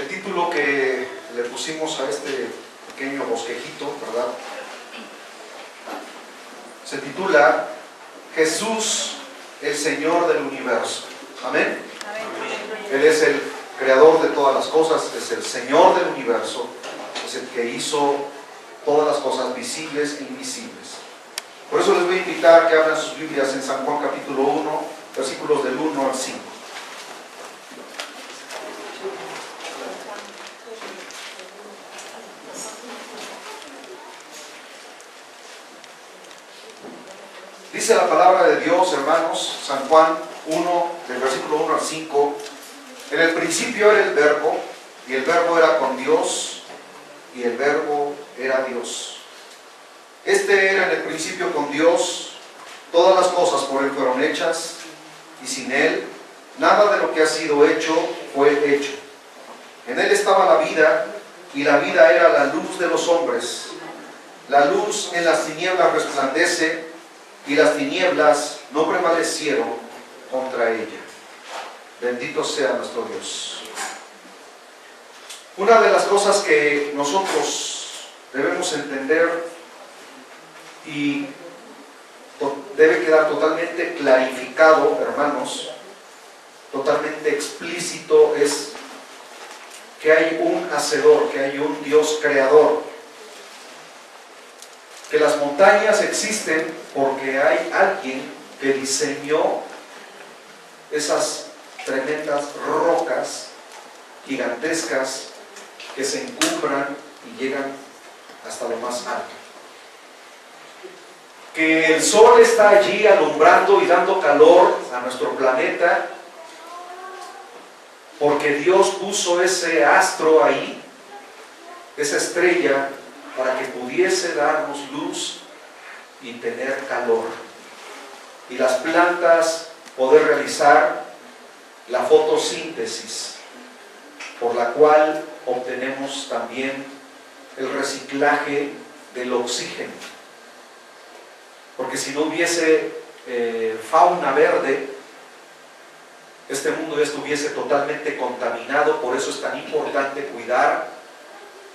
El título que le pusimos a este pequeño bosquejito, ¿verdad? Se titula Jesús, el Señor del universo. Amén. Él es el creador de todas las cosas, es el Señor del universo, es el que hizo todas las cosas visibles e invisibles. Por eso les voy a invitar que abran sus Biblias en San Juan capítulo 1, versículos del 1 al 5. Dice la palabra de Dios, hermanos, San Juan 1, del versículo 1 al 5. En el principio era el Verbo, y el Verbo era con Dios, y el Verbo era Dios. Este era en el principio con Dios. Todas las cosas por Él fueron hechas, y sin Él nada de lo que ha sido hecho fue hecho. En Él estaba la vida, y la vida era la luz de los hombres. La luz en las tinieblas resplandece, y las tinieblas no prevalecieron contra ella. Bendito sea nuestro Dios. Una de las cosas que nosotros debemos entender y debe quedar totalmente clarificado, hermanos, totalmente explícito, es que hay un hacedor, que hay un Dios creador. Que las montañas existen porque hay alguien que diseñó esas tremendas rocas gigantescas que se encumbran y llegan hasta lo más alto. Que el sol está allí alumbrando y dando calor a nuestro planeta porque Dios puso ese astro ahí, esa estrella, para que pudiese darnos luz y tener calor. Y las plantas poder realizar la fotosíntesis, por la cual obtenemos también el reciclaje del oxígeno. Porque si no hubiese fauna verde, este mundo ya estuviese totalmente contaminado. Por eso es tan importante cuidar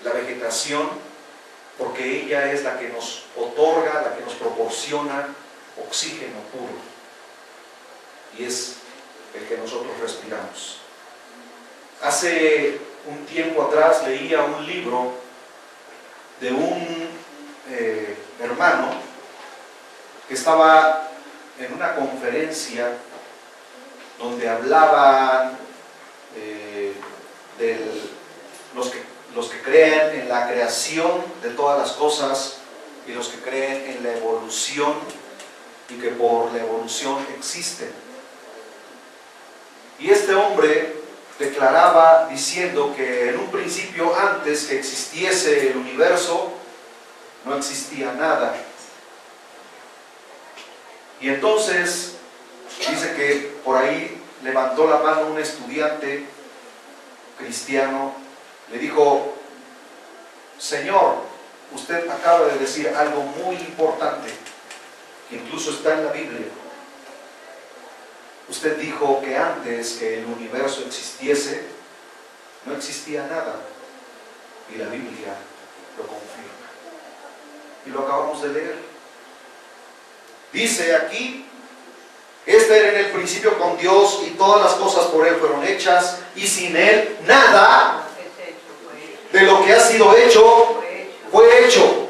la vegetación, porque ella es la que nos otorga, la que nos proporciona oxígeno puro, y es el que nosotros respiramos. Hace un tiempo atrás leía un libro de un hermano que estaba en una conferencia donde hablaban de los que creen en la creación de todas las cosas y los que creen en la evolución y que por la evolución existen. Y este hombre declaraba diciendo que en un principio, antes que existiese el universo, no existía nada. Y entonces dice que por ahí levantó la mano un estudiante cristiano. Le dijo: Señor, usted acaba de decir algo muy importante, que incluso está en la Biblia. Usted dijo que antes que el universo existiese, no existía nada. Y la Biblia lo confirma. Y lo acabamos de leer. Dice aquí: este era en el principio con Dios, y todas las cosas por Él fueron hechas, y sin Él nada de lo que ha sido hecho fue hecho.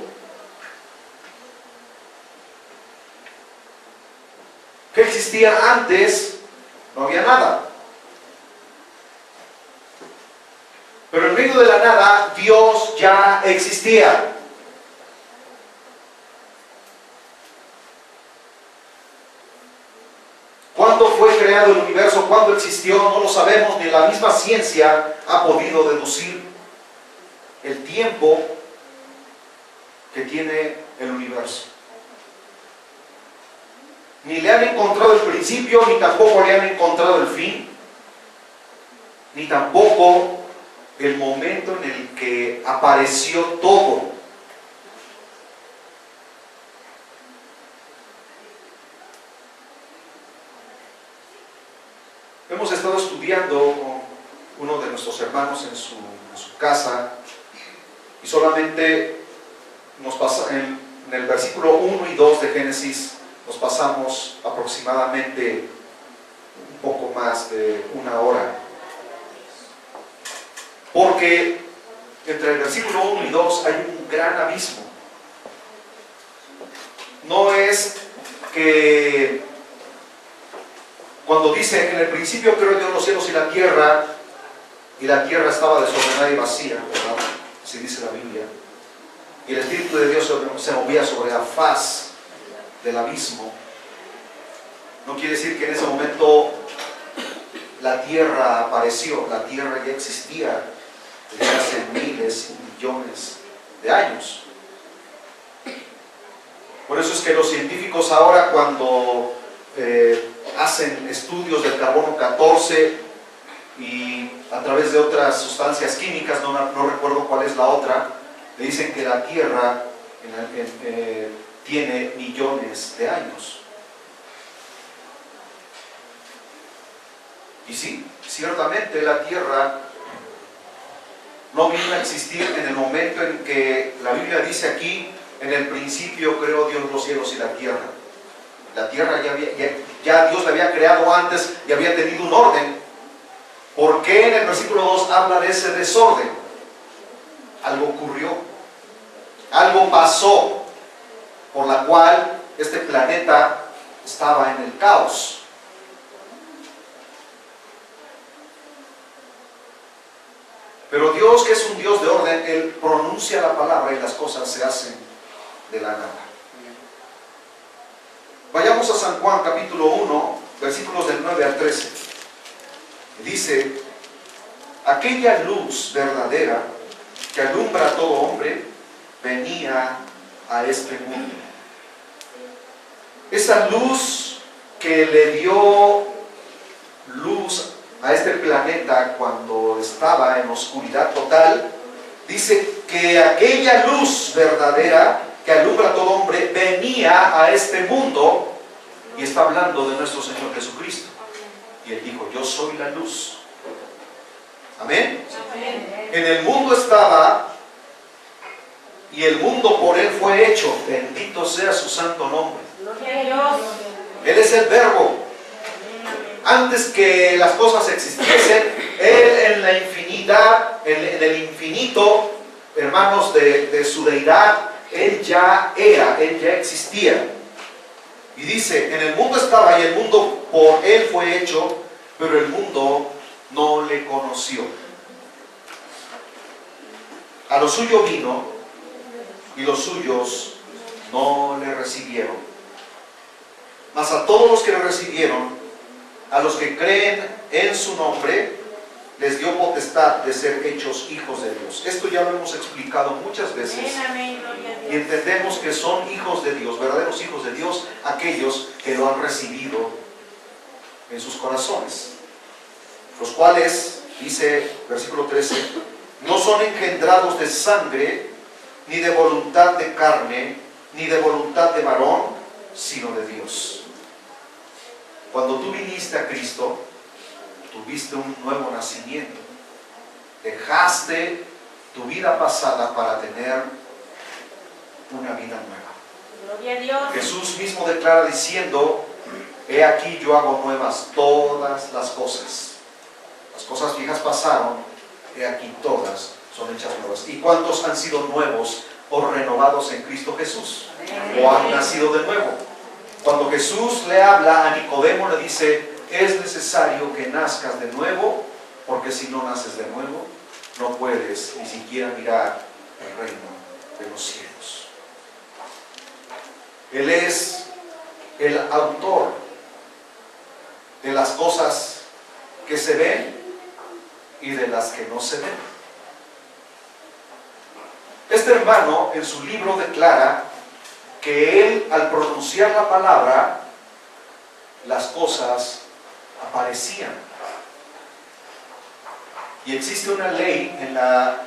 ¿Qué existía antes? No había nada. Pero en medio de la nada, Dios ya existía. ¿Cuándo fue creado el universo? ¿Cuándo existió? No lo sabemos, ni la misma ciencia ha podido deducir el tiempo que tiene el universo. Ni le han encontrado el principio, ni tampoco le han encontrado el fin, ni tampoco el momento en el que apareció todo. Hemos estado estudiando con uno de nuestros hermanos hermanos, en su casa, y solamente nos pasa en el versículo 1 y 2 de Génesis, nos pasamos aproximadamente un poco más de una hora, porque entre el versículo 1 y 2 hay un gran abismo. No es que cuando dice en el principio creó Dios los cielos y la tierra estaba desordenada y vacía, ¿verdad? Así dice la Biblia, y el Espíritu de Dios se movía sobre la faz del abismo. No quiere decir que en ese momento la tierra apareció. La tierra ya existía desde hace miles y millones de años. Por eso es que los científicos ahora, cuando hacen estudios del carbono 14 y a través de otras sustancias químicas, no recuerdo cuál es la otra, le dicen que la tierra tiene millones de años. Y sí, ciertamente la tierra no vino a existir en el momento en que la Biblia dice aquí: en el principio creó Dios los cielos y la tierra. La tierra ya Dios la había creado antes y había tenido un orden. ¿Por qué en el versículo 2 habla de ese desorden? Algo ocurrió, algo pasó, por la cual este planeta estaba en el caos. Pero Dios, que es un Dios de orden, Él pronuncia la palabra y las cosas se hacen de la nada. Vayamos a San Juan capítulo 1, versículos del 9 al 13. Dice: aquella luz verdadera que alumbra a todo hombre venía a este mundo. Esa luz que le dio luz a este planeta cuando estaba en oscuridad total, dice que aquella luz verdadera que alumbra a todo hombre venía a este mundo, y está hablando de nuestro Señor Jesucristo. Y Él dijo: yo soy la luz. Amén. Amén. En el mundo estaba, y el mundo por Él fue hecho. Bendito sea su santo nombre. Gloria a Dios. Él es el Verbo. Antes que las cosas existiesen, Él en la infinidad, en el infinito, hermanos, de su deidad, Él ya era, Él ya existía. Y dice: en el mundo estaba, y el mundo por Él fue hecho, pero el mundo no le conoció. A lo suyo vino, y los suyos no le recibieron. Mas a todos los que le recibieron, a los que creen en su nombre, les dio potestad de ser hechos hijos de Dios. Esto ya lo hemos explicado muchas veces. Y entendemos que son hijos de Dios, verdaderos hijos de Dios, aquellos que lo han recibido en sus corazones. Los cuales, dice versículo 13, no son engendrados de sangre, ni de voluntad de carne, ni de voluntad de varón, sino de Dios. Cuando tú viniste a Cristo, tuviste un nuevo nacimiento. Dejaste tu vida pasada para tener una vida nueva. Gloria a Dios. Jesús mismo declara diciendo: he aquí yo hago nuevas todas las cosas. Las cosas viejas pasaron, he aquí todas son hechas nuevas. ¿Y cuántos han sido nuevos o renovados en Cristo Jesús? ¿O han nacido de nuevo? Cuando Jesús le habla a Nicodemo, le dice: es necesario que nazcas de nuevo, porque si no naces de nuevo, no puedes ni siquiera mirar el reino de los cielos. Él es el autor de las cosas que se ven y de las que no se ven. Este hermano en su libro declara que él, al pronunciar la palabra, las cosas aparecían. Y existe una ley en la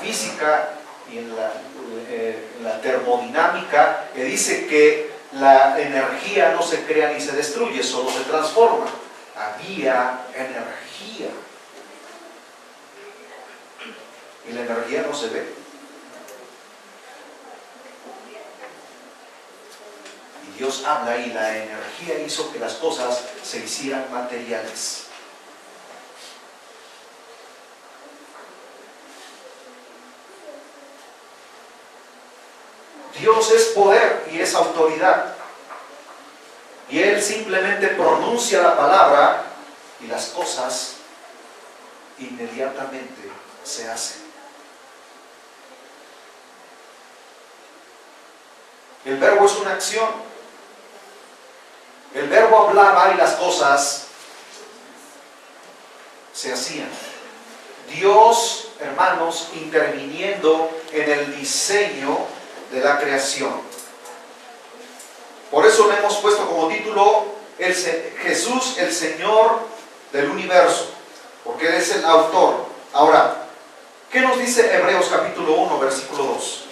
física y en la termodinámica que dice que la energía no se crea ni se destruye, solo se transforma. Había energía. y la energía no se ve. Y Dios habla y la energía hizo que las cosas se hicieran materiales. Dios es poder y es autoridad. Y Él simplemente pronuncia la palabra y las cosas inmediatamente se hacen. El verbo es una acción. El verbo hablaba y las cosas se hacían. Dios, hermanos, interviniendo en el diseño de la creación. Por eso le hemos puesto como título Jesús, el Señor del universo, porque Él es el autor. Ahora, ¿qué nos dice Hebreos capítulo 1, versículo 2?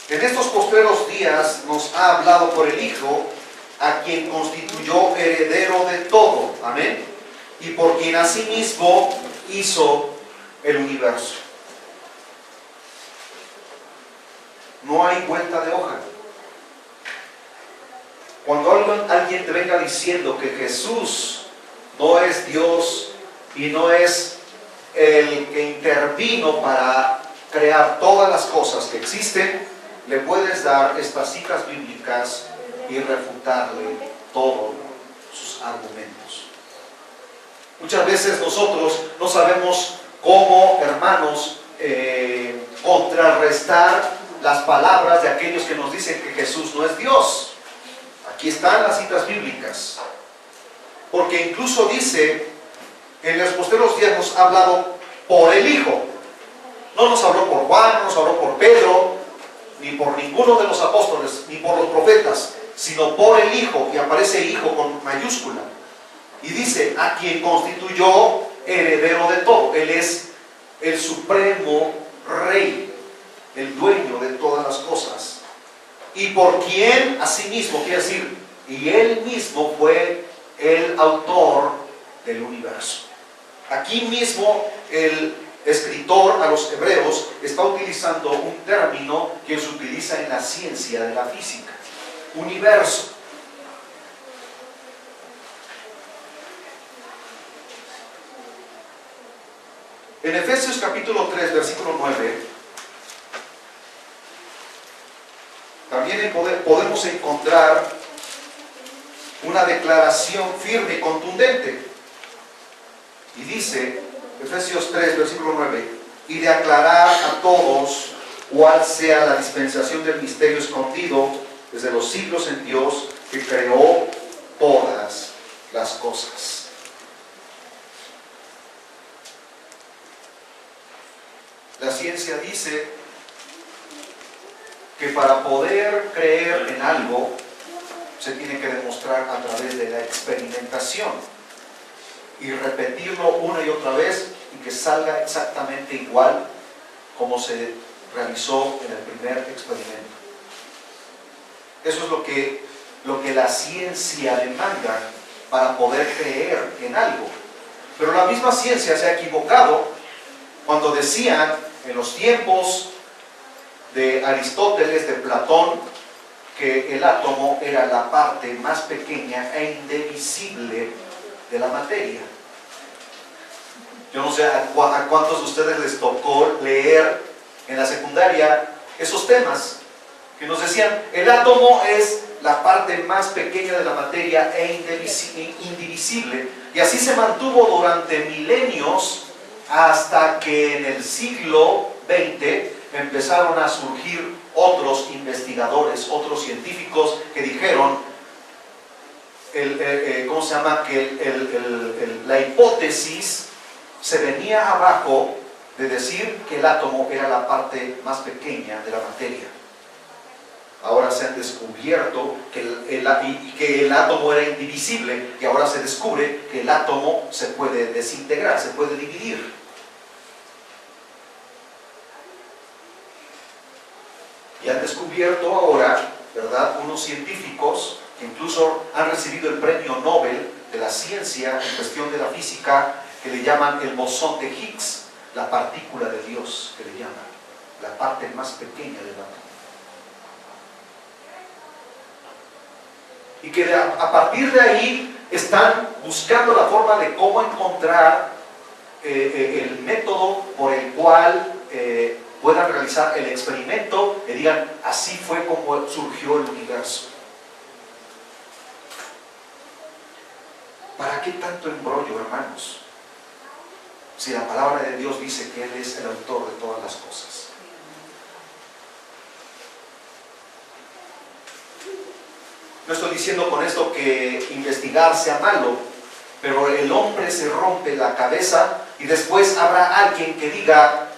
En estos postreros días nos ha hablado por el Hijo, a quien constituyó heredero de todo, amén, y por quien asimismo hizo el universo. No hay vuelta de hoja. Cuando alguien te venga diciendo que Jesús no es Dios y no es el que intervino para crear todas las cosas que existen, le puedes dar estas citas bíblicas y refutarle todos sus argumentos. Muchas veces nosotros no sabemos cómo, hermanos, contrarrestar las palabras de aquellos que nos dicen que Jesús no es Dios. Aquí están las citas bíblicas. Porque incluso dice, en los posteriores días nos ha hablado por el Hijo. No nos habló por Juan, no nos habló por Pedro, ni por ninguno de los apóstoles, ni por los profetas, sino por el Hijo, y aparece Hijo con mayúscula. Y dice, a quien constituyó heredero de todo. Él es el supremo rey, el dueño de todas las cosas. Y por quien asimismo, quiere decir, y Él mismo fue el autor del universo. Aquí mismo el escritor a los hebreos está utilizando un término que se utiliza en la ciencia de la física: universo. En Efesios capítulo 3, versículo 9, también podemos encontrar una declaración firme y contundente. Y dice, Efesios 3, versículo 9, y de aclarar a todos cuál sea la dispensación del misterio escondido desde los siglos en Dios, que creó todas las cosas. La ciencia dice que para poder creer en algo se tiene que demostrar a través de la experimentación y repetirlo una y otra vez y que salga exactamente igual como se realizó en el primer experimento. Eso es lo que la ciencia demanda para poder creer en algo. Pero la misma ciencia se ha equivocado cuando decían en los tiempos de Aristóteles, de Platón, que el átomo era la parte más pequeña e indivisible de la materia. Yo no sé a cuántos de ustedes les tocó leer en la secundaria esos temas que nos decían, el átomo es la parte más pequeña de la materia e indivisible, y así se mantuvo durante milenios hasta que en el siglo XX empezaron a surgir otros investigadores, otros científicos que dijeron, ¿cómo se llama? Que la hipótesis se venía abajo de decir que el átomo era la parte más pequeña de la materia. Ahora se han descubierto que el átomo era indivisible, y ahora se descubre que el átomo se puede desintegrar, se puede dividir. Y han descubierto ahora, ¿verdad?, unos científicos que incluso han recibido el premio Nobel de la ciencia en cuestión de la física, que le llaman el bosón de Higgs, la partícula de Dios, que le llaman, la parte más pequeña del átomo. Y que a partir de ahí están buscando la forma de cómo encontrar el método por el cual puedan realizar el experimento y digan, así fue como surgió el universo. ¿Para qué tanto embrollo, hermanos? Si la palabra de Dios dice que Él es el autor de todas las cosas. No estoy diciendo con esto que investigar sea malo, pero el hombre se rompe la cabeza y después habrá alguien que diga,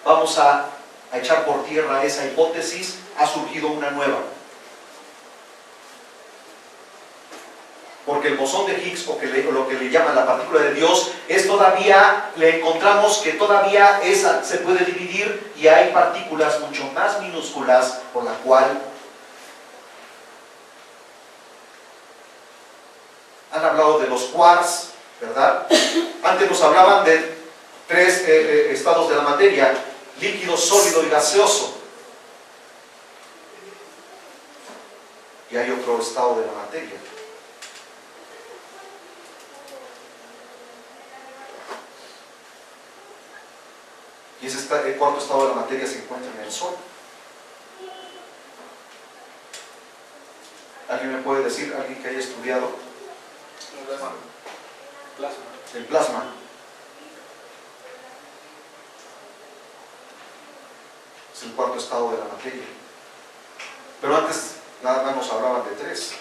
vamos a echar por tierra esa hipótesis, ha surgido una nueva. Porque el bosón de Higgs, o lo que le llaman la partícula de Dios, es todavía, le encontramos que todavía esa se puede dividir y hay partículas mucho más minúsculas por la cual han hablado de los quarks, ¿verdad? Antes nos hablaban de tres estados de la materia: líquido, sólido y gaseoso. Y hay otro estado de la materia. Y ese el cuarto estado de la materia se encuentra en el Sol. ¿Alguien me puede decir, alguien que haya estudiado? El plasma. Es el cuarto estado de la materia. Pero antes nada más nos hablaban de tres: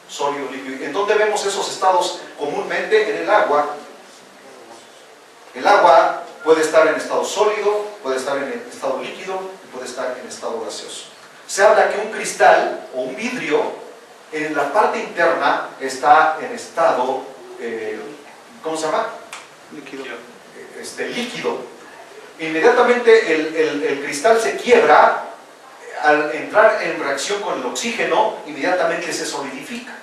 sólido, líquido. ¿En dónde vemos esos estados comúnmente? En el agua. El agua puede estar en estado sólido, puede estar en estado líquido y puede estar en estado gaseoso. Se habla que un cristal o un vidrio en la parte interna está en estado, ¿cómo se llama? Líquido. Líquido. Inmediatamente el cristal se quiebra, al entrar en reacción con el oxígeno, inmediatamente se solidifica.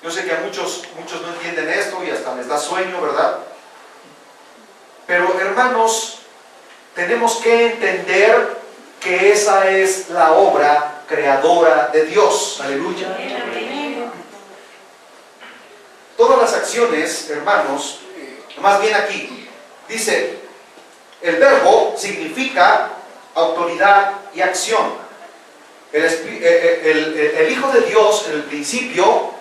Yo sé que a muchos no entienden esto y hasta les da sueño, ¿verdad? Pero hermanos, tenemos que entender que esa es la obra creadora de Dios. Aleluya. Todas las acciones, hermanos, más bien aquí, dice, el verbo significa autoridad y acción. El Hijo de Dios en el principio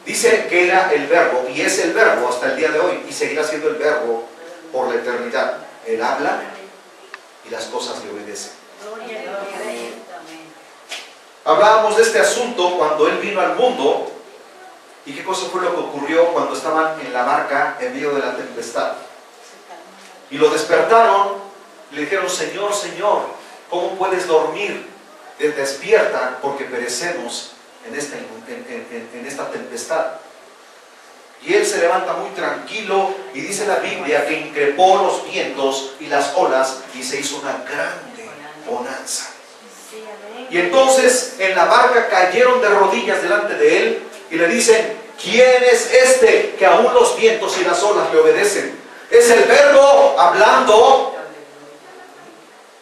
dice que era el verbo, y es el verbo hasta el día de hoy, y seguirá siendo el verbo por la eternidad. Él habla y las cosas le obedecen. Hablábamos de este asunto cuando Él vino al mundo, y qué cosa fue lo que ocurrió cuando estaban en la barca en medio de la tempestad. Y lo despertaron, le dijeron, Señor, Señor, ¿cómo puedes dormir? Despierta, porque perecemos en esta tempestad. Y él se levanta muy tranquilo y dice la Biblia que increpó los vientos y las olas y se hizo una grande bonanza. Y entonces en la barca cayeron de rodillas delante de él y le dicen, ¿quién es este que aún los vientos y las olas le obedecen? Es el verbo hablando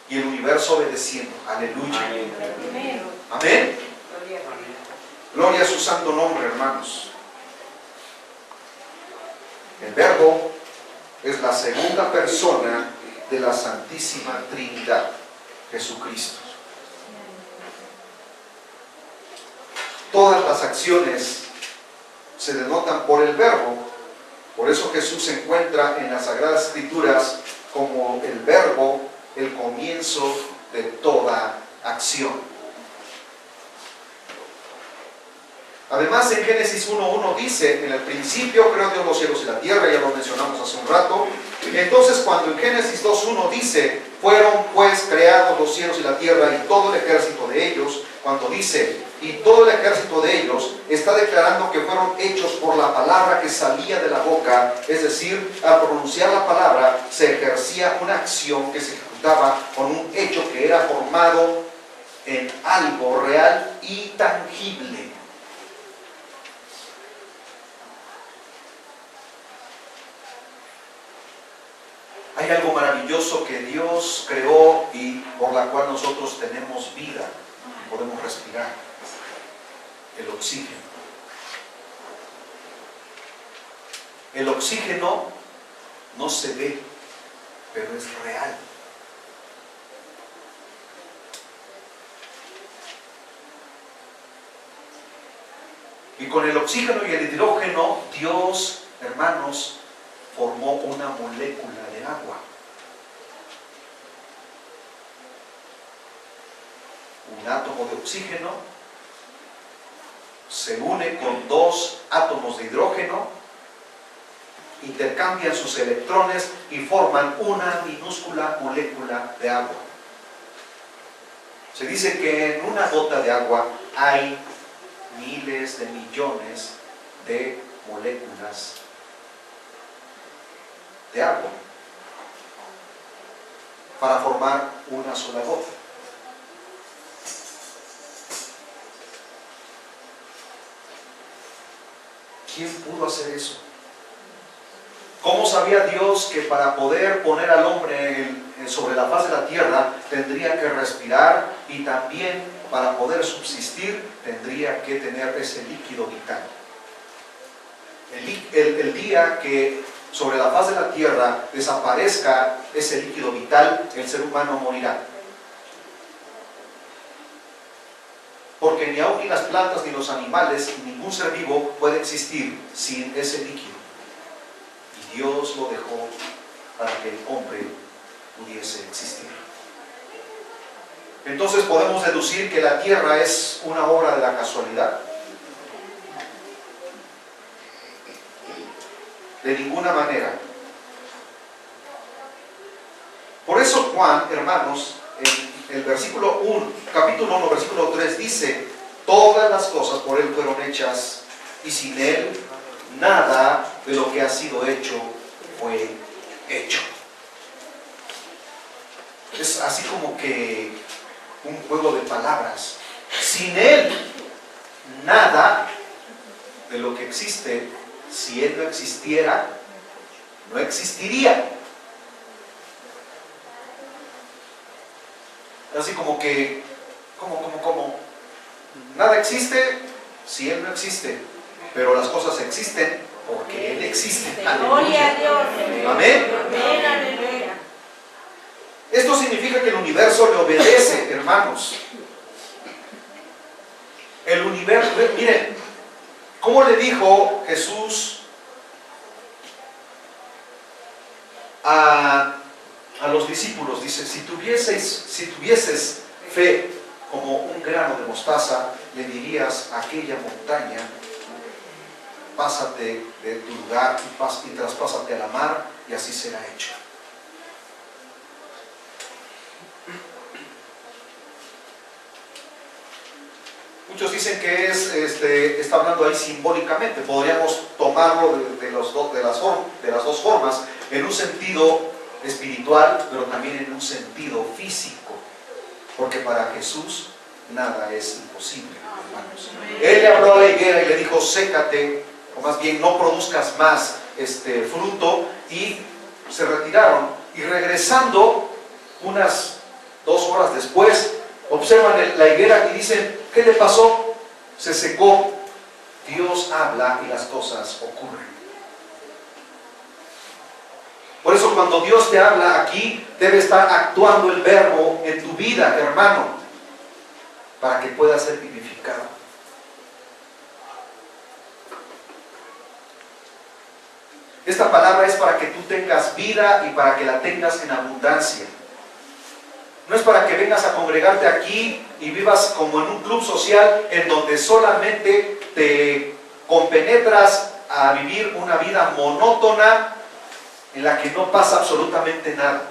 y el universo obedeciendo. Aleluya. Amén. Gloria a su santo nombre, hermanos. El verbo es la segunda persona de la Santísima Trinidad, Jesucristo. Todas las acciones se denotan por el verbo. Por eso Jesús se encuentra en las Sagradas Escrituras como el verbo, el comienzo de toda acción. Además, en Génesis 1:1 dice, en el principio creó Dios los cielos y la tierra, ya lo mencionamos hace un rato. Entonces, cuando en Génesis 2:1 dice, fueron pues creados los cielos y la tierra y todo el ejército de ellos, cuando dice, y todo el ejército de ellos, está declarando que fueron hechos por la palabra que salía de la boca, es decir, al pronunciar la palabra se ejercía una acción que se ejecutaba con un hecho que era formado en algo real y tangible. Hay algo maravilloso que Dios creó y por la cual nosotros tenemos vida y podemos respirar: el oxígeno. El oxígeno no se ve, pero es real. Y con el oxígeno y el hidrógeno, Dios, hermanos, formó una molécula de agua. Un átomo de oxígeno se une con dos átomos de hidrógeno, intercambian sus electrones y forman una minúscula molécula de agua. Se dice que en una gota de agua hay miles de millones de moléculas de agua para formar una sola gota. ¿Quién pudo hacer eso? ¿Cómo sabía Dios que para poder poner al hombre sobre la faz de la tierra tendría que respirar y también para poder subsistir tendría que tener ese líquido vital? El día que sobre la faz de la tierra desaparezca ese líquido vital, el ser humano morirá. Porque ni aun ni las plantas ni los animales, ningún ser vivo puede existir sin ese líquido. Y Dios lo dejó para que el hombre pudiese existir. Entonces podemos deducir que la tierra es una obra de la casualidad. De ninguna manera. Por eso Juan, hermanos, en el versículo 1, capítulo 1, versículo 3 dice: todas las cosas por Él fueron hechas y sin Él nada de lo que ha sido hecho fue hecho. Es así como que un juego de palabras. Sin Él nada de lo que existe, si Él no existiera, no existiría. Así como que, ¿cómo? Nada existe si Él no existe, pero las cosas existen porque Él existe. Gloria a Dios. Amén. Amén, aleluya. Esto significa que el universo le obedece, hermanos. El universo, miren, ¿cómo le dijo Jesús a los discípulos? Dice: si tuvieses fe como un grano de mostaza, le dirías a aquella montaña: pásate de tu lugar y traspásate a la mar, y así será hecho. Muchos dicen que está hablando ahí simbólicamente. Podríamos tomarlo de las dos formas, en un sentido espiritual, pero también en un sentido físico, porque para Jesús nada es imposible, hermanos. Él le habló a la higuera y le dijo: sécate, o más bien no produzcas más fruto, y se retiraron. Y regresando unas 2 horas después, observan la higuera y dicen: ¿qué le pasó? Se secó. Dios habla y las cosas ocurren. Por eso cuando Dios te habla aquí, debe estar actuando el verbo en tu vida, hermano, para que pueda ser vivificado. Esta palabra es para que tú tengas vida y para que la tengas en abundancia. No es para que vengas a congregarte aquí y vivas como en un club social en donde solamente te compenetras a vivir una vida monótona en la que no pasa absolutamente nada.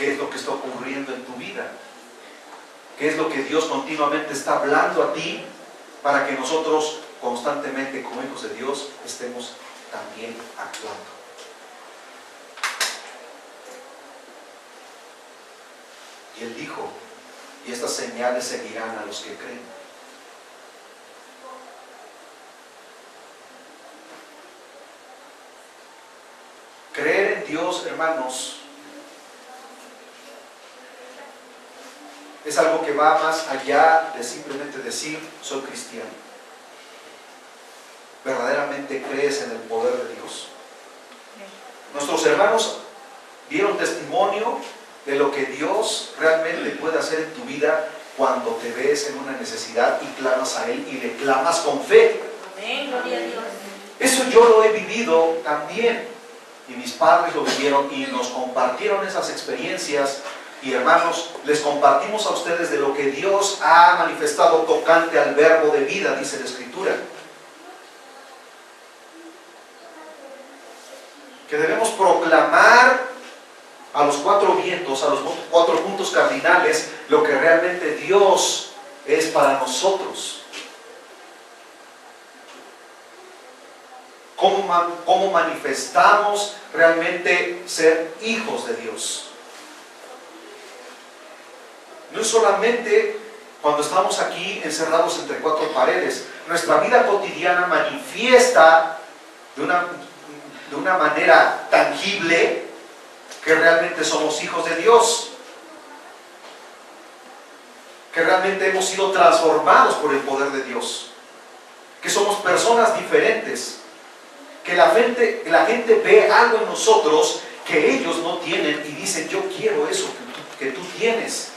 qué es lo que está ocurriendo en tu vida, qué es lo que Dios continuamente está hablando a ti para que nosotros constantemente como hijos de Dios estemos también actuando. Y Él dijo, y estas señales seguirán a los que creen. Creer en Dios, hermanos, es algo que va más allá de simplemente decir, soy cristiano. ¿Verdaderamente crees en el poder de Dios? Nuestros hermanos dieron testimonio de lo que Dios realmente puede hacer en tu vida cuando te ves en una necesidad y clamas a Él y le clamas con fe. Amén, gloria a Dios. Eso yo lo he vivido también, y mis padres lo vivieron y nos compartieron esas experiencias. Y hermanos, les compartimos a ustedes de lo que Dios ha manifestado tocante al verbo de vida, dice la Escritura. Que debemos proclamar a los cuatro vientos, a los cuatro puntos cardinales, lo que realmente Dios es para nosotros. ¿Cómo manifestamos realmente ser hijos de Dios? No es solamente cuando estamos aquí encerrados entre cuatro paredes. Nuestra vida cotidiana manifiesta de una manera tangible que realmente somos hijos de Dios, que realmente hemos sido transformados por el poder de Dios, que somos personas diferentes, que la gente ve algo en nosotros que ellos no tienen y dicen, yo quiero eso que tú tienes.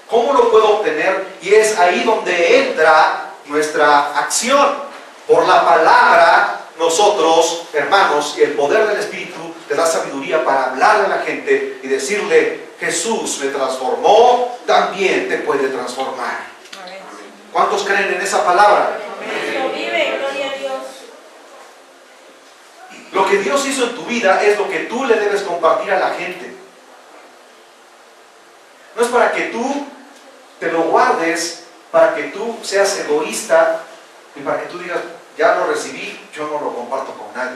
¿Cómo lo puedo obtener? Y es ahí donde entra nuestra acción. Por la palabra, nosotros, hermanos, y el poder del Espíritu te da sabiduría para hablarle a la gente y decirle, Jesús me transformó, también te puede transformar. ¿Cuántos creen en esa palabra? Cristo vive, gloria a Dios. Lo que Dios hizo en tu vida es lo que tú le debes compartir a la gente. No es para que tú te lo guardes, para que tú seas egoísta y para que tú digas, ya lo recibí, yo no lo comparto con nadie.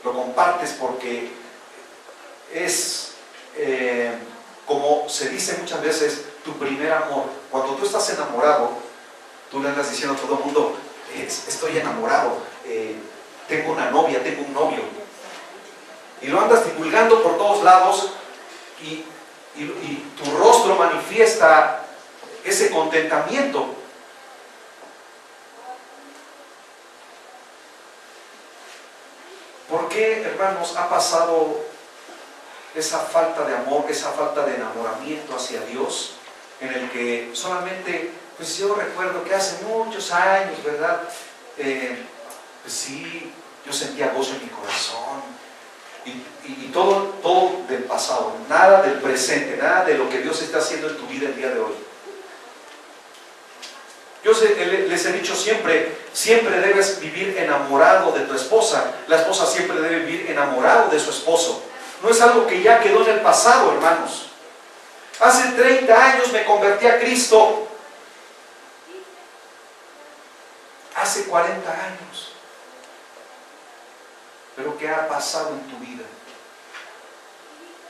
Lo compartes porque es, como se dice muchas veces, tu primer amor. Cuando tú estás enamorado, tú le andas diciendo a todo el mundo, estoy enamorado, tengo una novia, tengo un novio. Y lo andas divulgando por todos lados y tu rostro manifiesta ese contentamiento. ¿Por qué, hermanos, ha pasado esa falta de amor, esa falta de enamoramiento hacia Dios? En el que solamente, pues yo recuerdo que hace muchos años, ¿verdad? Pues sí, yo sentía gozo en mi corazón. Y todo del pasado, nada del presente, nada de lo que Dios está haciendo en tu vida el día de hoy. Yo les he dicho siempre debes vivir enamorado de tu esposa. La esposa siempre debe vivir enamorado de su esposo. No es algo que ya quedó en el pasado, hermanos. Hace 30 años me convertí a Cristo. Hace 40 años. Pero ¿qué ha pasado en tu vida?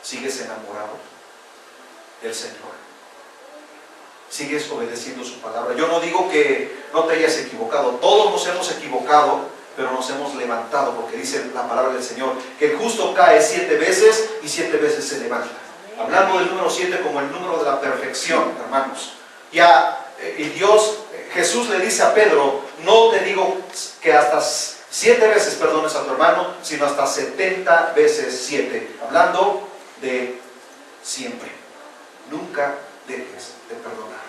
¿Sigues enamorado del Señor? ¿Sigues obedeciendo su palabra? Yo no digo que no te hayas equivocado. Todos nos hemos equivocado, pero nos hemos levantado, porque dice la palabra del Señor que el justo cae 7 veces y 7 veces se levanta. Hablando del número 7 como el número de la perfección, hermanos. Y Jesús le dice a Pedro, no te digo que hasta 7 veces perdones a tu hermano, sino hasta 70 veces 7. Hablando de siempre. Nunca dejes de perdonar.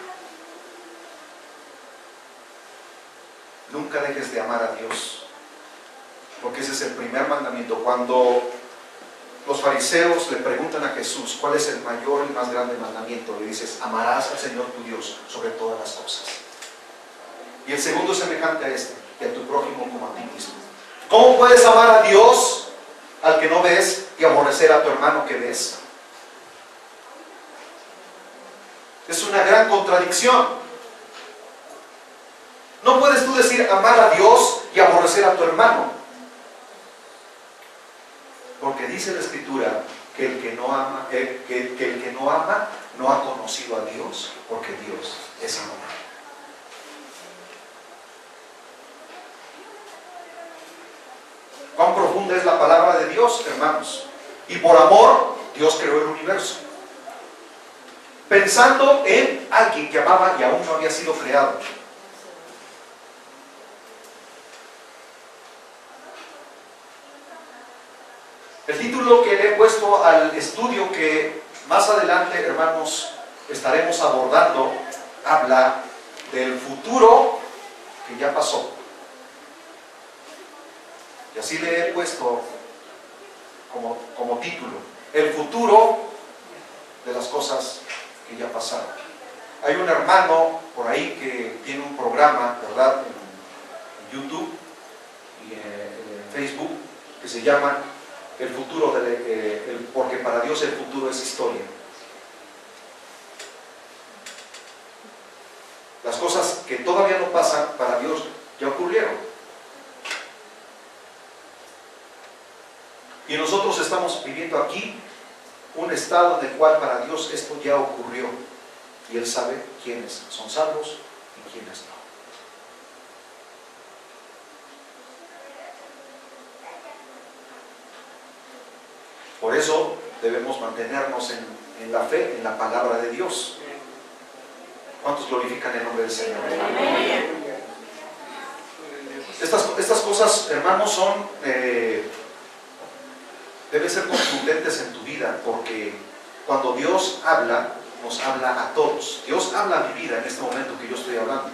Nunca dejes de amar a Dios. Porque ese es el primer mandamiento. Cuando los fariseos le preguntan a Jesús, ¿cuál es el mayor y más grande mandamiento? Le dices, amarás al Señor tu Dios sobre todas las cosas. Y el segundo es semejante a este, y a tu prójimo como a ti mismo. ¿Cómo puedes amar a Dios al que no ves y aborrecer a tu hermano que ves? una gran contradicción. No puedes tú decir amar a Dios y aborrecer a tu hermano. Porque dice la Escritura que el que no ama, no ha conocido a Dios, porque Dios es amor. Cuán profunda es la palabra de Dios, hermanos. Y por amor, Dios creó el universo, pensando en alguien que amaba y aún no había sido creado. El título que le he puesto al estudio que más adelante, hermanos, estaremos abordando, habla del futuro que ya pasó. Y así le he puesto como título, el futuro de las cosas que ya pasaron. Hay un hermano por ahí que tiene un programa, ¿verdad?, en YouTube y en Facebook, que se llama El futuro, porque para Dios el futuro es historia. Las cosas que todavía no pasan, para Dios ya ocurrieron. Y nosotros estamos viviendo aquí un estado en el cual para Dios esto ya ocurrió. Y Él sabe quiénes son salvos y quiénes no. Por eso debemos mantenernos en la fe, en la palabra de Dios. ¿Cuántos glorifican el nombre del Señor? Estas cosas, hermanos, son deben ser contundentes en tu vida, porque cuando Dios habla, nos habla a todos. Dios habla a mi vida en este momento que yo estoy hablando.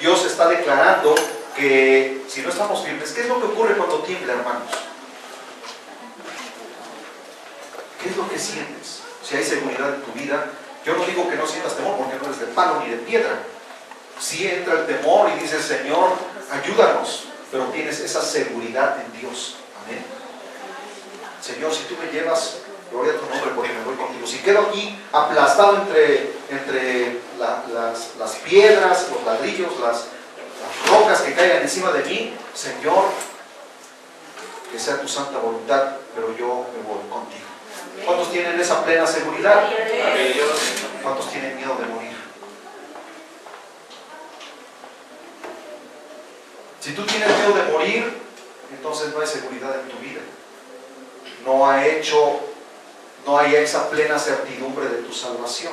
Dios está declarando que si no estamos firmes, ¿qué es lo que ocurre cuando tiembla, hermanos? ¿Qué es lo que sientes? Si hay seguridad en tu vida, yo no digo que no sientas temor, porque no eres de palo ni de piedra. Sí entra el temor y dices, Señor, ayúdanos, pero tienes esa seguridad en Dios. Amén. Señor, si tú me llevas, gloria a tu nombre, porque me voy contigo. Si quedo aquí aplastado entre las piedras, los ladrillos, las rocas que caigan encima de mí, Señor, que sea tu santa voluntad, pero yo me voy contigo. ¿Cuántos tienen esa plena seguridad? ¿Cuántos tienen miedo de morir? Si tú tienes miedo de morir, entonces no hay seguridad en tu vida. No hay esa plena certidumbre de tu salvación.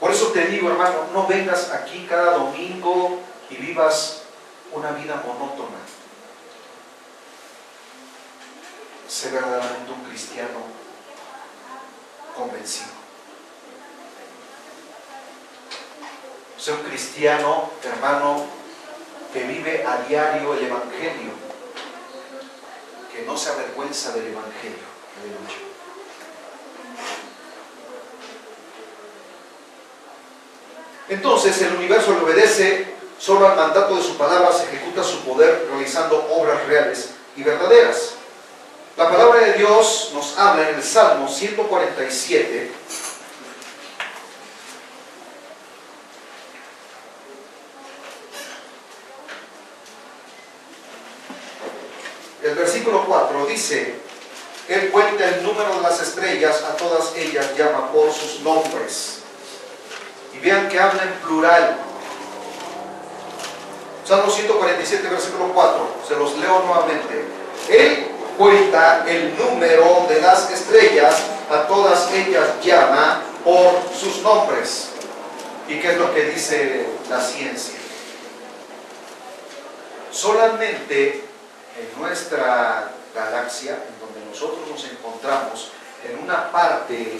Por eso te digo, hermano, no vengas aquí cada domingo y vivas una vida monótona. Sé verdaderamente un cristiano convencido. Sé un cristiano, hermano, que vive a diario el Evangelio, que no se avergüenza del Evangelio. Aleluya. Entonces el universo le obedece solo al mandato de su palabra, se ejecuta su poder realizando obras reales y verdaderas. La palabra de Dios nos habla en el Salmo 147. El versículo 4 dice: Él cuenta el número de las estrellas, a todas ellas llama por sus nombres. Y vean que habla en plural. Salmo 147, versículo 4. Se los leo nuevamente. Él cuenta el número de las estrellas, a todas ellas llama por sus nombres. ¿Y qué es lo que dice la ciencia? Solamente en nuestra galaxia, en donde nosotros nos encontramos, en una parte,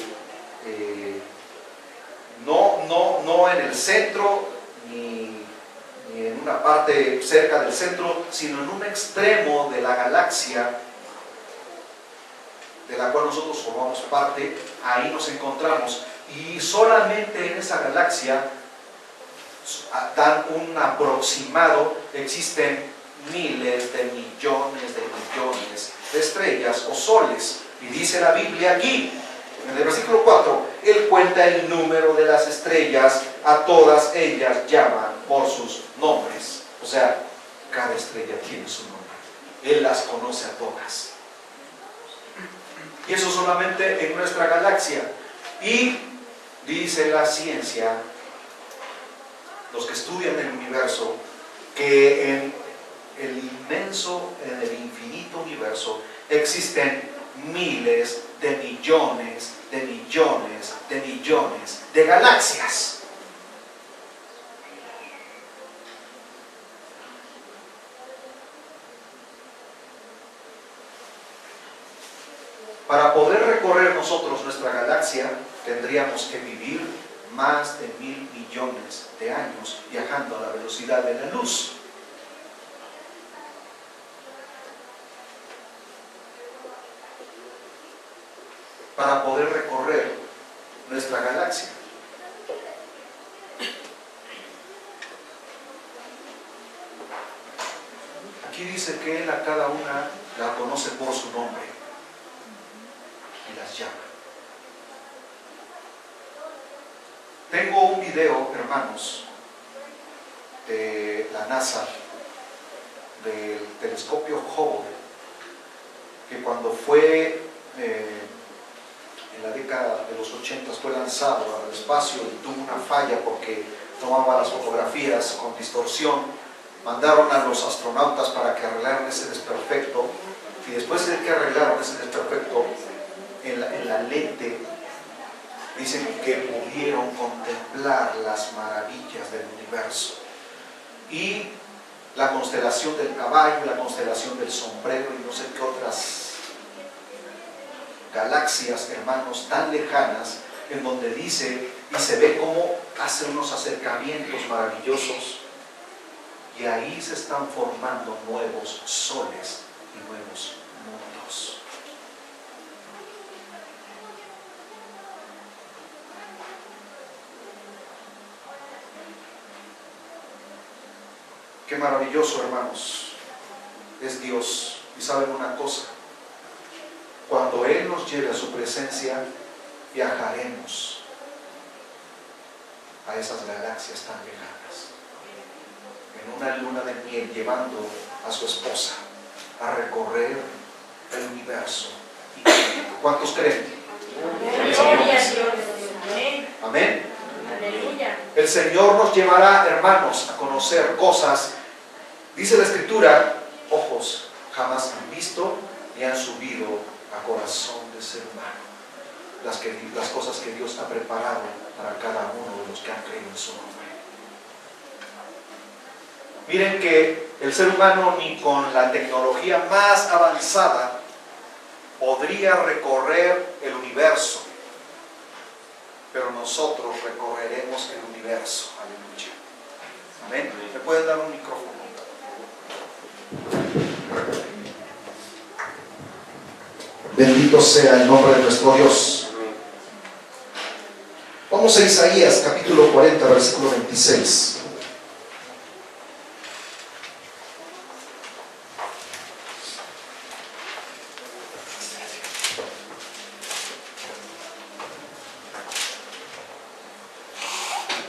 no en el centro, ni en una parte cerca del centro, sino en un extremo de la galaxia de la cual nosotros formamos parte, ahí nos encontramos. Y solamente en esa galaxia, dan un aproximado, existen miles de millones de estrellas o soles. Y dice la Biblia aquí, en el versículo 4, Él cuenta el número de las estrellas, a todas ellas llama por sus nombres. O sea, cada estrella tiene su nombre. Él las conoce a todas. Y eso solamente en nuestra galaxia. Y dice la ciencia, los que estudian el universo, que en el inmenso, en el infinito universo, existen miles de millones, de millones, de millones de galaxias. Para poder recorrer nosotros nuestra galaxia, tendríamos que vivir más de 1.000 millones de años viajando a la velocidad de la luz. Para poder recorrer nuestra galaxia. Aquí dice que Él a cada una la conoce por su nombre y las llama. Tengo un video, hermanos, de la NASA, del telescopio Hubble, que cuando fue en la década de los 80 fue lanzado al espacio y tuvo una falla porque tomaba las fotografías con distorsión. Mandaron a los astronautas para que arreglaran ese desperfecto, y después de que arreglaron ese desperfecto en la lente, dicen que pudieron contemplar las maravillas del universo y la constelación del caballo, la constelación del sombrero y no sé qué otras galaxias, hermanos, tan lejanas, en donde dice y se ve cómo hace unos acercamientos maravillosos, y ahí se están formando nuevos soles y nuevos mundos. Qué maravilloso, hermanos, es Dios. Y saben una cosa, cuando Él nos lleve a su presencia, viajaremos a esas galaxias tan lejanas, en una luna de miel, llevando a su esposa a recorrer el universo. ¿Cuántos creen? Gloria a Dios. Amén. Amén. Aleluya. El Señor nos llevará, hermanos, a conocer cosas. Dice la Escritura, ojos jamás han visto ni han subido a corazón de ser humano las cosas que Dios ha preparado para cada uno de los que han creído en su nombre. Miren que el ser humano ni con la tecnología más avanzada podría recorrer el universo, pero nosotros recorreremos el universo. Aleluya. Amén. ¿Me pueden dar un micrófono? Bendito sea el nombre de nuestro Dios. Vamos a Isaías capítulo 40, versículo 26.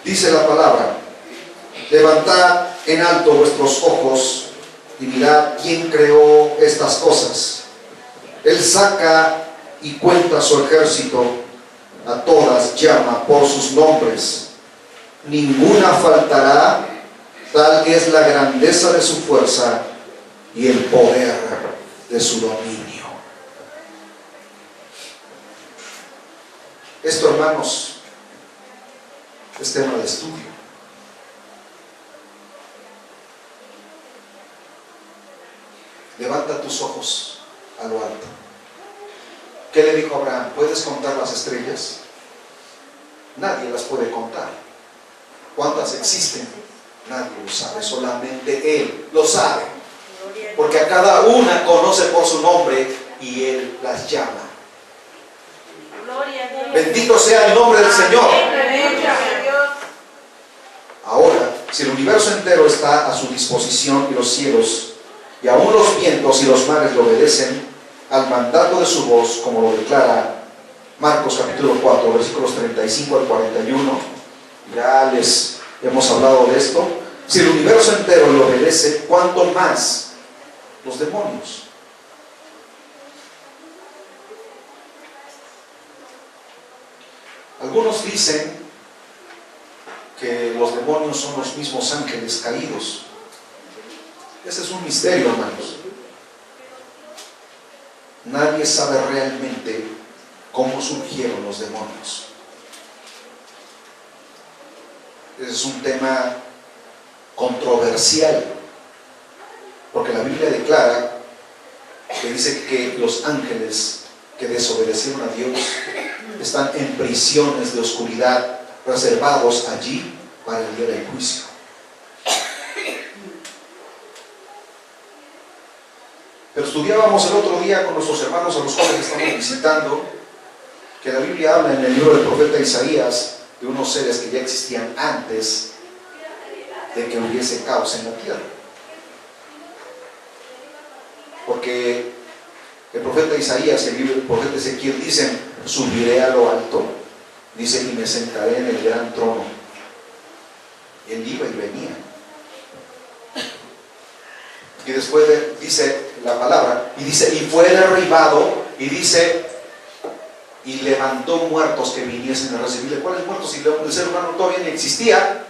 Dice la palabra: levantad en alto vuestros ojos y mirad quién creó estas cosas. Él saca y cuenta su ejército, a todas llama por sus nombres. Ninguna faltará, tal es la grandeza de su fuerza y el poder de su dominio. Esto, hermanos, es tema de estudio. Levanta tus ojos a lo alto. ¿Qué le dijo Abraham? ¿Puedes contar las estrellas? Nadie las puede contar. ¿Cuántas existen? Nadie lo sabe, solamente Él lo sabe. Porque a cada una conoce por su nombre y Él las llama. Gloria a Dios. Bendito sea el nombre del Señor. Aleluya. Ahora, si el universo entero está a su disposición y los cielos y aún los vientos y los mares le obedecen al mandato de su voz, como lo declara Marcos capítulo 4, versículos 35 al 41. Ya les hemos hablado de esto. Si el universo entero le obedece, ¿cuánto más los demonios? Algunos dicen que los demonios son los mismos ángeles caídos. Ese es un misterio, hermanos. Nadie sabe realmente cómo surgieron los demonios. Ese es un tema controversial, porque la Biblia declara que dice que los ángeles que desobedecieron a Dios están en prisiones de oscuridad, reservados allí para el día del juicio. Pero estudiábamos el otro día con nuestros hermanos a los cuales estamos visitando, que la Biblia habla en el libro del profeta Isaías de unos seres que ya existían antes de que hubiese caos en la tierra. Porque el profeta Isaías y el profeta Ezequiel dicen: subiré a lo alto, dice, y me sentaré en el gran trono. Y él iba y venía. Y después dice la palabra, y dice, y fue derribado, y dice, y levantó muertos que viniesen a recibirle. ¿Cuáles muertos? Si el ser humano todavía ni existía.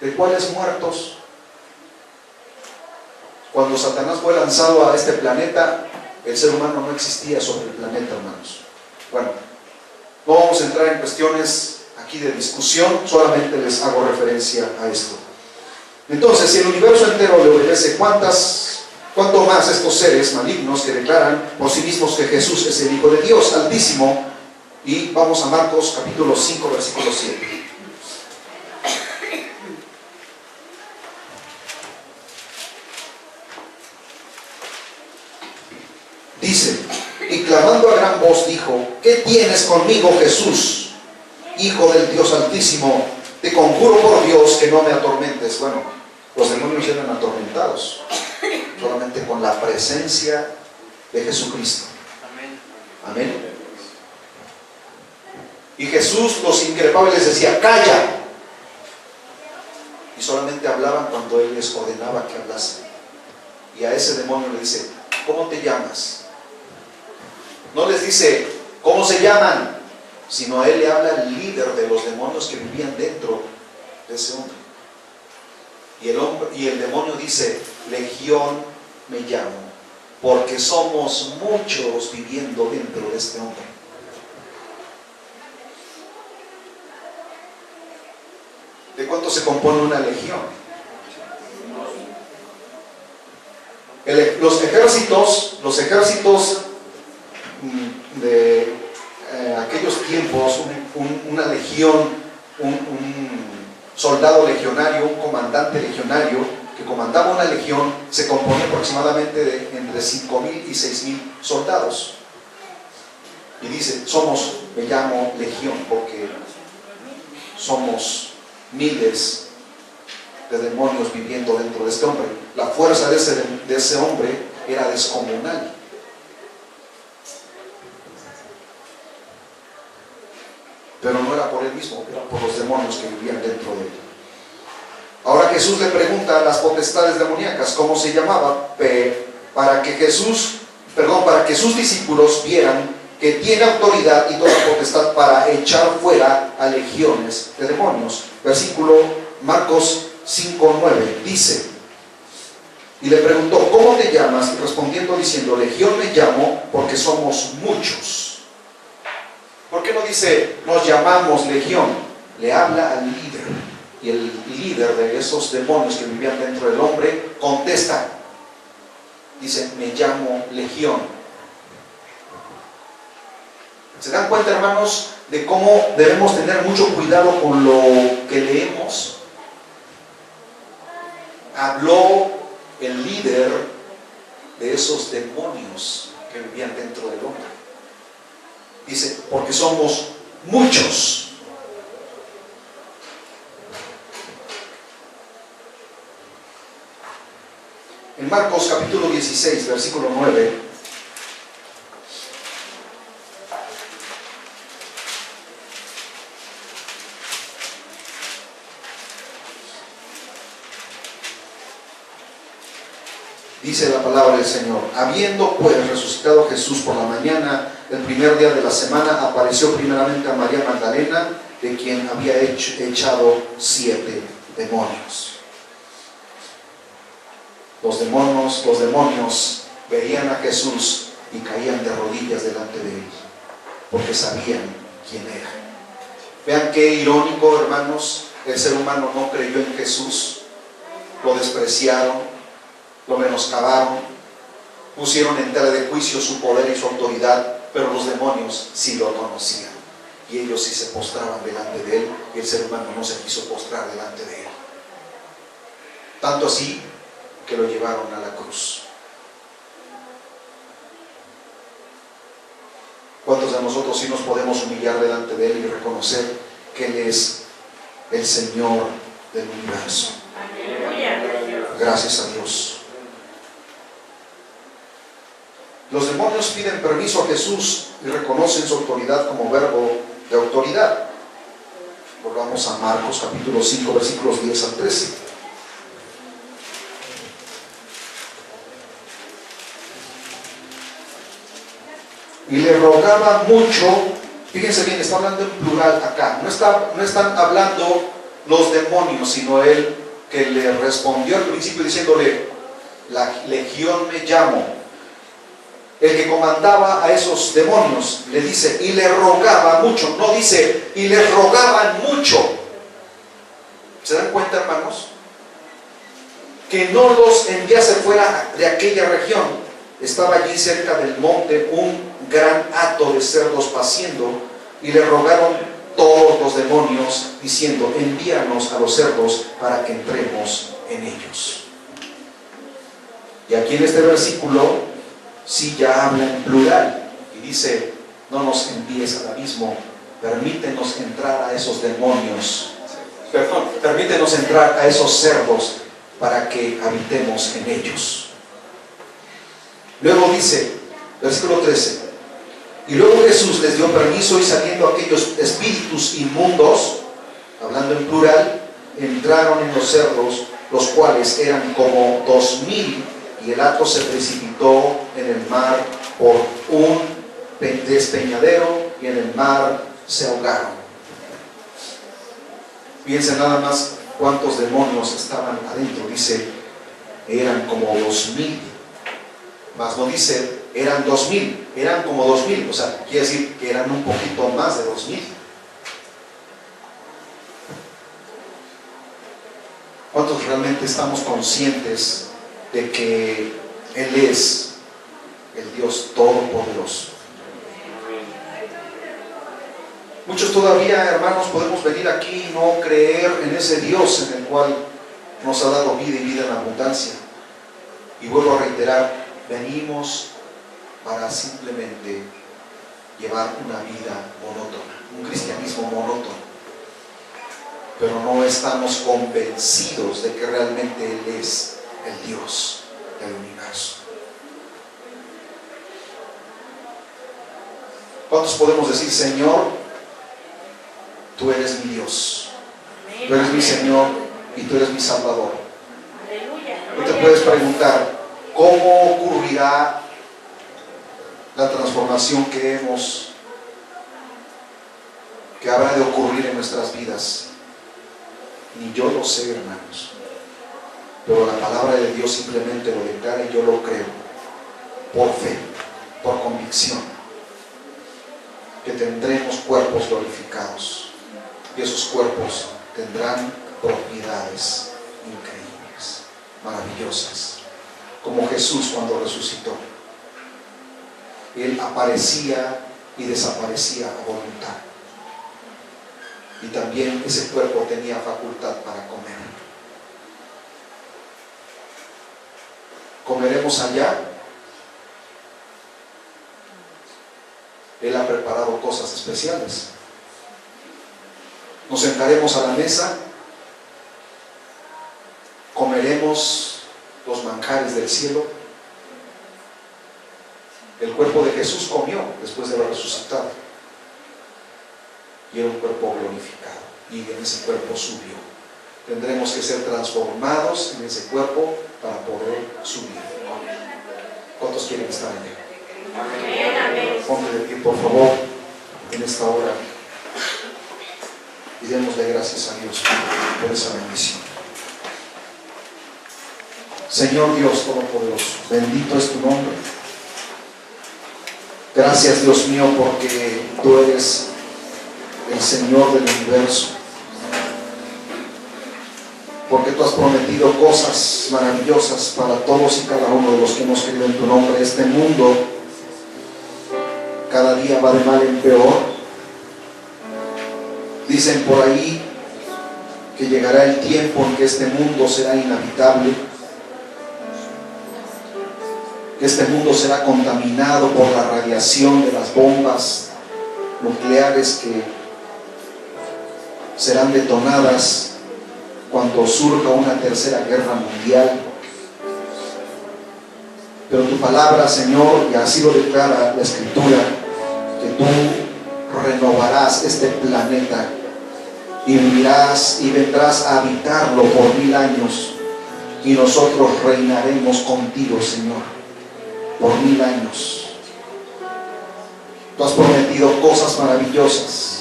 ¿De cuáles muertos? Cuando Satanás fue lanzado a este planeta, el ser humano no existía sobre el planeta, hermanos. Bueno, no vamos a entrar en cuestiones aquí de discusión, solamente les hago referencia a esto. Entonces, si el universo entero le obedece, ¿cuánto más estos seres malignos que declaran por sí mismos que Jesús es el Hijo de Dios Altísimo? Y vamos a Marcos capítulo 5, versículo 7. Dice, y clamando a gran voz dijo: ¿qué tienes conmigo, Jesús, Hijo del Dios Altísimo? Te conjuro por Dios que no me atormentes. Bueno, los demonios eran atormentados solamente con la presencia de Jesucristo. Amén. Y Jesús los increpaba y les decía: calla. Y solamente hablaban cuando Él les ordenaba que hablasen. Y a ese demonio le dice: ¿cómo te llamas? No les dice cómo se llaman, sino Él le habla al líder de los demonios que vivían dentro de ese hombre. Y el demonio dice: Legión me llamo, porque somos muchos viviendo dentro de este hombre. ¿De cuánto se compone una legión? Los ejércitos de aquellos tiempos, una legión, un soldado legionario, un comandante legionario que comandaba una legión, se componía aproximadamente de entre 5,000 y 6,000 soldados. Y dice: me llamo legión porque somos miles de demonios viviendo dentro de este hombre. La fuerza de ese hombre era descomunal. Pero no era por él mismo, era por los demonios que vivían dentro de él. Ahora Jesús le pregunta a las potestades demoníacas cómo se llamaba, para que sus discípulos vieran que tiene autoridad y toda potestad para echar fuera a legiones de demonios. Versículo Marcos 5:9 dice: y le preguntó: ¿cómo te llamas? Y respondiendo diciendo: Legión me llamo, porque somos muchos. ¿Por qué no dice nos llamamos legión? Le habla al líder, y el líder de esos demonios que vivían dentro del hombre contesta, dice: me llamo legión. ¿Se dan cuenta, hermanos, de cómo debemos tener mucho cuidado con lo que leemos? Habló el líder de esos demonios que vivían dentro del hombre. Dice: porque somos muchos. En Marcos capítulo 16, versículo 9, Dice la palabra del Señor: habiendo pues resucitado Jesús por la mañana, el primer día de la semana, apareció primeramente a María Magdalena, de quien había echado 7 demonios. Los demonios veían a Jesús y caían de rodillas delante de él, porque sabían quién era. Vean qué irónico, hermanos. El ser humano no creyó en Jesús, lo despreciaron, lo menoscabaron, pusieron en tela de juicio su poder y su autoridad, pero los demonios sí lo conocían y ellos sí se postraban delante de él, y el ser humano no se quiso postrar delante de él. Tanto así que lo llevaron a la cruz. ¿Cuántos de nosotros sí nos podemos humillar delante de él y reconocer que él es el Señor del universo? Gracias a Dios. Los demonios piden permiso a Jesús y reconocen su autoridad como verbo de autoridad. Volvamos a Marcos capítulo 5 versículos 10 al 13. Y le rogaba mucho. Fíjense bien, está hablando en plural acá. No están hablando los demonios, sino él, que le respondió al principio diciéndole: la legión me llamo. El que comandaba a esos demonios le dice: y le rogaba mucho. No dice: y le rogaban mucho. ¿Se dan cuenta, hermanos? Que no los enviase fuera de aquella región. Estaba allí cerca del monte un gran hato de cerdos paciendo, y le rogaron todos los demonios diciendo: envíanos a los cerdos para que entremos en ellos. Y aquí en este versículo sí ya habla en plural y dice: no nos envíes al abismo, permítenos entrar a esos demonios, permítenos entrar a esos cerdos para que habitemos en ellos. Luego dice, versículo 13: y luego Jesús les dio permiso, y saliendo aquellos espíritus inmundos, hablando en plural, entraron en los cerdos, los cuales eran como 2000, y el hato se precipitó en el mar por un despeñadero, y en el mar se ahogaron. Piensen nada más cuántos demonios estaban adentro. Dice: eran como 2000. Mas no dice eran 2000, eran como 2000, o sea, quiere decir que eran un poquito más de 2000. ¿Cuántos realmente estamos conscientes de que Él es el Dios Todopoderoso? Muchos todavía, hermanos, podemos venir aquí y no creer en ese Dios en el cual nos ha dado vida y vida en abundancia. Y vuelvo a reiterar: venimos para simplemente llevar una vida monótona, un cristianismo monótono, pero no estamos convencidos de que realmente Él es el Dios del universo. ¿Cuántos podemos decir: Señor, tú eres mi Dios, tú eres mi Señor y tú eres mi Salvador? No te puedes preguntar: ¿cómo ocurrirá la transformación que habrá de ocurrir en nuestras vidas? Ni yo lo sé, hermanos, pero la palabra de Dios simplemente lo declara y yo lo creo, por fe, por convicción, que tendremos cuerpos glorificados, y esos cuerpos tendrán propiedades increíbles, maravillosas, como Jesús cuando resucitó. Él aparecía y desaparecía a voluntad, y también ese cuerpo tenía facultad para comer. Comeremos allá. Él ha preparado cosas especiales. Nos sentaremos a la mesa, comeremos los manjares del cielo. El cuerpo de Jesús comió después de haber resucitado, y era un cuerpo glorificado, y en ese cuerpo subió. Tendremos que ser transformados en ese cuerpo para poder subir con ¿Cuántos quieren estar en Él? Amén, amén. Ponte de pie, por favor, en esta hora. Y démosle gracias a Dios por esa bendición. Señor Dios Todopoderoso, bendito es tu nombre. Gracias, Dios mío, porque tú eres el Señor del universo. Porque tú has prometido cosas maravillosas para todos y cada uno de los que hemos creído en tu nombre. Este mundo cada día va de mal en peor. Dicen por ahí que llegará el tiempo en que este mundo será inhabitable, que este mundo será contaminado por la radiación de las bombas nucleares que serán detonadas cuando surja una tercera guerra mundial. Pero tu palabra, Señor, y así lo declara la Escritura, que tú renovarás este planeta y vivirás y vendrás a habitarlo por 1000 años, y nosotros reinaremos contigo, Señor, por 1000 años. Tú has prometido cosas maravillosas,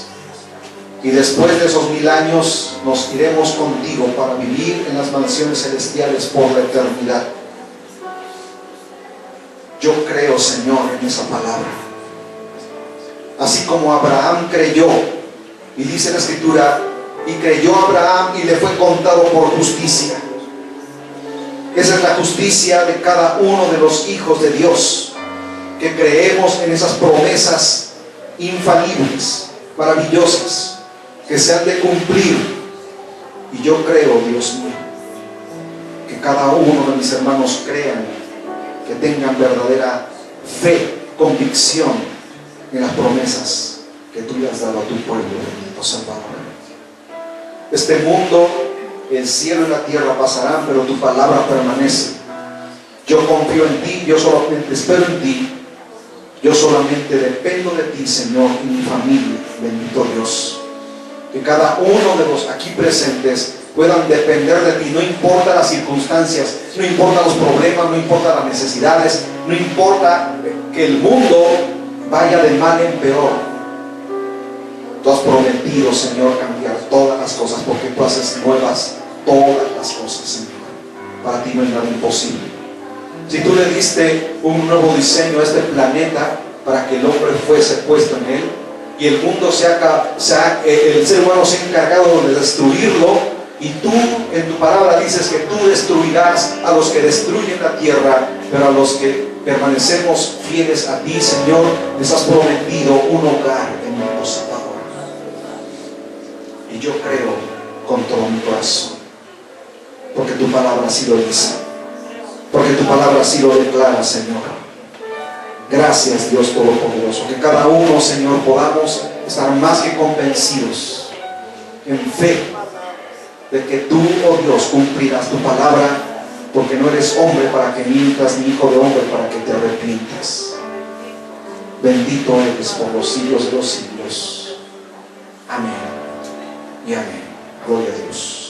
y después de esos 1000 años nos iremos contigo para vivir en las mansiones celestiales por la eternidad. Yo creo, Señor, en esa palabra. Así como Abraham creyó, y dice la Escritura, y creyó Abraham y le fue contado por justicia. Esa es la justicia de cada uno de los hijos de Dios, que creemos en esas promesas infalibles, maravillosas, que se han de cumplir. Y yo creo, Dios mío, que cada uno de mis hermanos crean, que tengan verdadera fe, convicción en las promesas que tú le has dado a tu pueblo, bendito Salvador. Este mundo, el cielo y la tierra pasarán, pero tu palabra permanece. Yo confío en ti, yo solamente espero en ti, yo solamente dependo de ti, Señor, y mi familia, bendito Dios. Que cada uno de los aquí presentes puedan depender de ti, no importa las circunstancias, no importa los problemas, no importa las necesidades, no importa que el mundo vaya de mal en peor. Tú has prometido, Señor, cambiar todas las cosas, porque tú haces nuevas todas las cosas, Señor. Para ti no hay nada imposible. Si tú le diste un nuevo diseño a este planeta para que el hombre fuese puesto en él, y el mundo el ser humano se ha encargado de destruirlo, y tú en tu palabra dices que tú destruirás a los que destruyen la tierra, pero a los que permanecemos fieles a ti, Señor, les has prometido un hogar en mi Salvador. Y yo creo con todo mi corazón, porque tu palabra así lo dice, porque tu palabra así lo declara, Señor. Gracias, Dios Todopoderoso, que cada uno, Señor, podamos estar más que convencidos en fe de que tú, oh Dios, cumplirás tu palabra, porque no eres hombre para que mientas, ni hijo de hombre para que te arrepientas. Bendito eres por los siglos de los siglos. Amén y amén. Gloria a Dios.